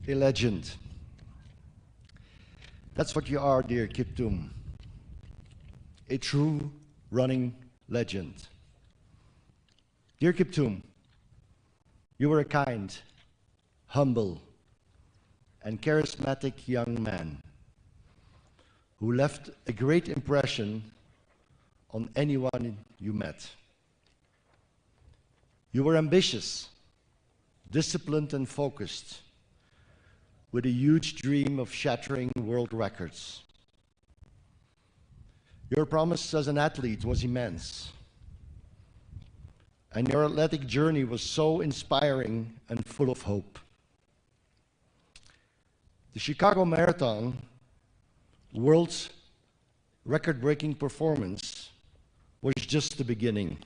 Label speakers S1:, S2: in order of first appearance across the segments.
S1: A legend. That's what you are, dear Kiptum. A true running legend. Dear Kiptum, you were a kind, humble, and charismatic young man who left a great impression on anyone you met. You were ambitious, disciplined, and focused, with a huge dream of shattering world records. Your promise as an athlete was immense, and your athletic journey was so inspiring and full of hope. The Chicago Marathon, world's record-breaking performance, was just the beginning.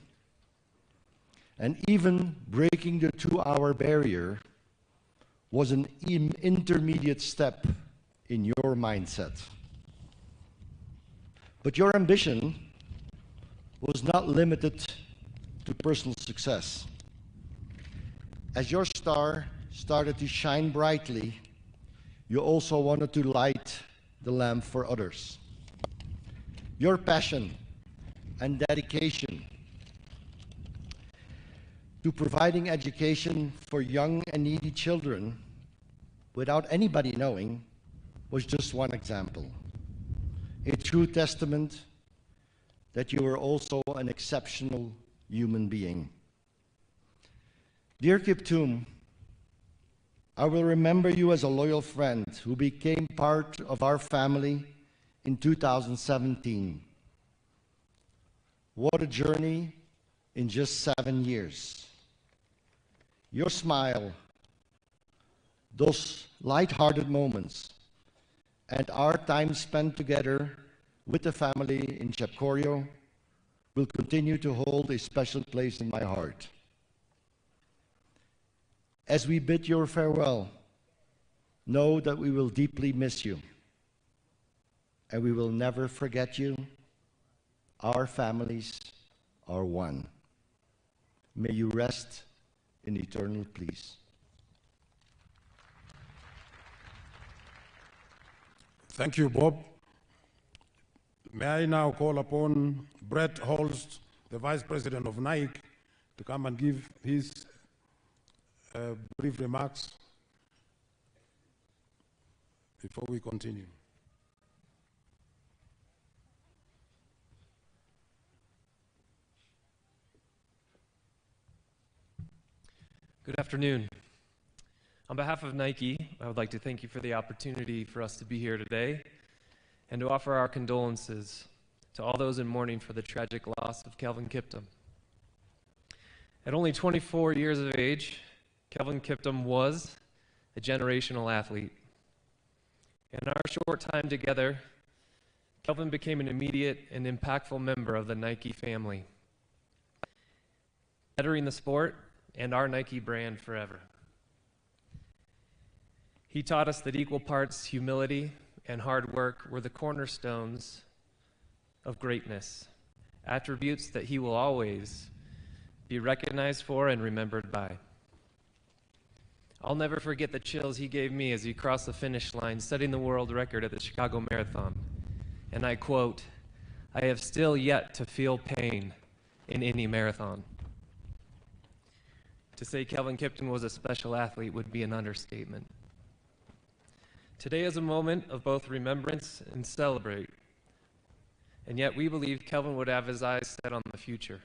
S1: And even breaking the 2-hour barrier was an intermediate step in your mindset. But your ambition was not limited to personal success. As your star started to shine brightly, you also wanted to light the lamp for others. Your passion and dedication to providing education for young and needy children without anybody knowing was just one example. A true testament that you were also an exceptional human being. Dear Kiptum, I will remember you as a loyal friend who became part of our family in 2017. What a journey in just 7 years. Your smile, those light-hearted moments, and our time spent together with the family in Chepkorio will continue to hold a special place in my heart. As we bid your farewell, know that we will deeply miss you, and we will never forget you. Our families are one. May you rest in eternal peace.
S2: Thank you, Bob. May I now call upon Brett Holst, the Vice President of Nike, to come and give his brief remarks before we continue.
S3: Good afternoon. On behalf of Nike, I would like to thank you for the opportunity for us to be here today and to offer our condolences to all those in mourning for the tragic loss of Kelvin Kiptum. At only 24 years of age, Kelvin Kiptum was a generational athlete. In our short time together, Kelvin became an immediate and impactful member of the Nike family, bettering the sport and our Nike brand forever. He taught us that equal parts humility and hard work were the cornerstones of greatness, attributes that he will always be recognized for and remembered by. I'll never forget the chills he gave me as he crossed the finish line, setting the world record at the Chicago Marathon. And I quote, "I have still yet to feel pain in any marathon." To say Kelvin Kiptum was a special athlete would be an understatement. Today is a moment of both remembrance and celebrate, and yet we believe Kelvin would have his eyes set on the future,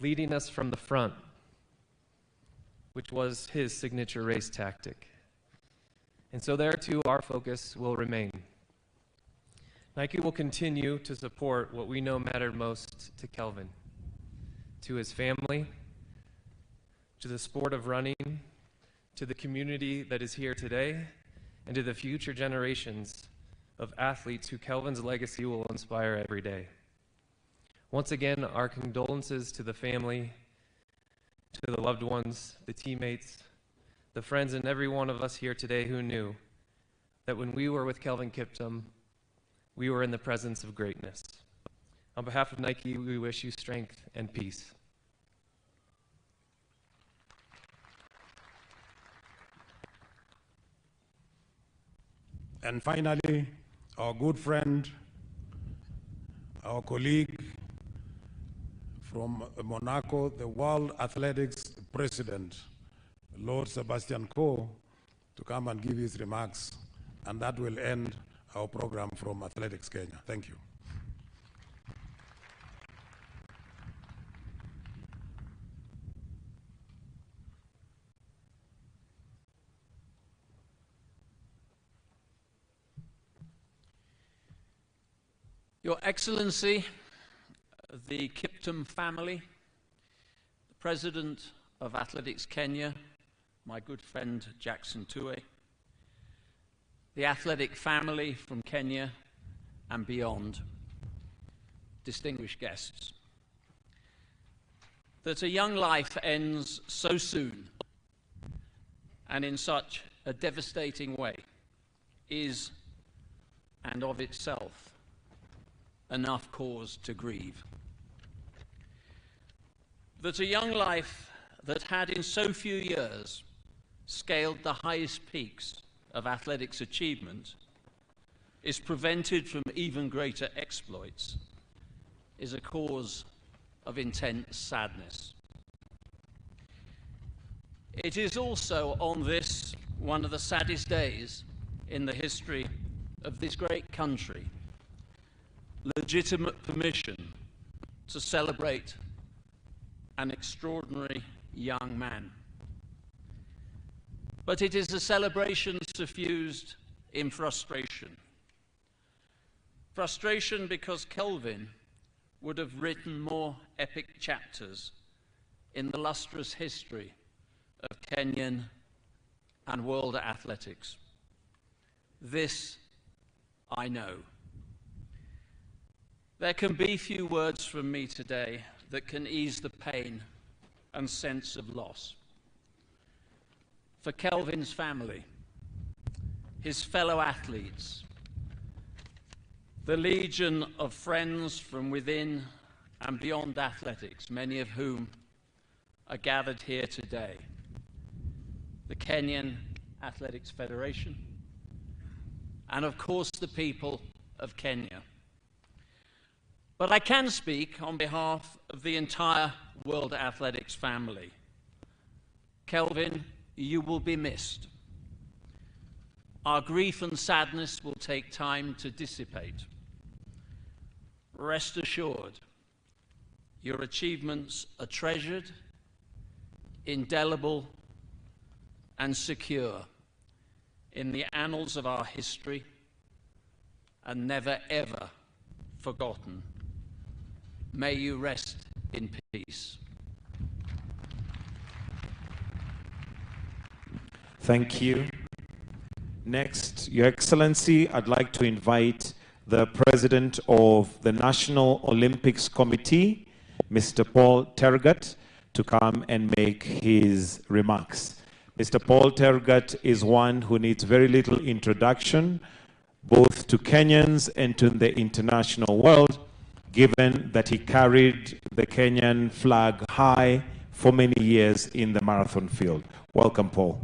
S3: leading us from the front, which was his signature race tactic. And so there too our focus will remain. Nike will continue to support what we know mattered most to Kelvin, to his family, to the sport of running, to the community that is here today, and to the future generations of athletes who Kelvin's legacy will inspire every day. Once again, our condolences to the family, to the loved ones, the teammates, the friends, and every one of us here today who knew that when we were with Kelvin Kiptum, we were in the presence of greatness. On behalf of Nike, we wish you strength and peace.
S2: And finally, our good friend, our colleague from Monaco, the World Athletics President, Lord Sebastian Coe, to come and give his remarks, and that will end our program from Athletics Kenya. Thank you.
S4: Your Excellency, the Kiptum family, the President of Athletics Kenya, my good friend Jackson Tue, the athletic family from Kenya and beyond, distinguished guests. That a young life ends so soon and in such a devastating way is, and of itself, enough cause to grieve. That a young life that had in so few years scaled the highest peaks of athletics achievement is prevented from even greater exploits is a cause of intense sadness. It is also on this, one of the saddest days in the history of this great country, legitimate permission to celebrate an extraordinary young man. But it is a celebration suffused in frustration. Frustration because Kelvin would have written more epic chapters in the lustrous history of Kenyan and world athletics. This I know. There can be few words from me today that can ease the pain and sense of loss. For Kelvin's family, his fellow athletes, the legion of friends from within and beyond athletics, many of whom are gathered here today, the Kenyan Athletics Federation, and of course the people of Kenya. But I can speak on behalf of the entire World Athletics family. Kelvin, you will be missed. Our grief and sadness will take time to dissipate. Rest assured, your achievements are treasured, indelible, and secure in the annals of our history and never ever forgotten. May you rest in peace.
S5: Thank you. Next, Your Excellency, I'd like to invite the President of the National Olympics Committee, Mr. Paul Tergat, to come and make his remarks. Mr. Paul Tergat is one who needs very little introduction, both to Kenyans and to the international world, given that he carried the Kenyan flag high for many years in the marathon field. Welcome, Paul.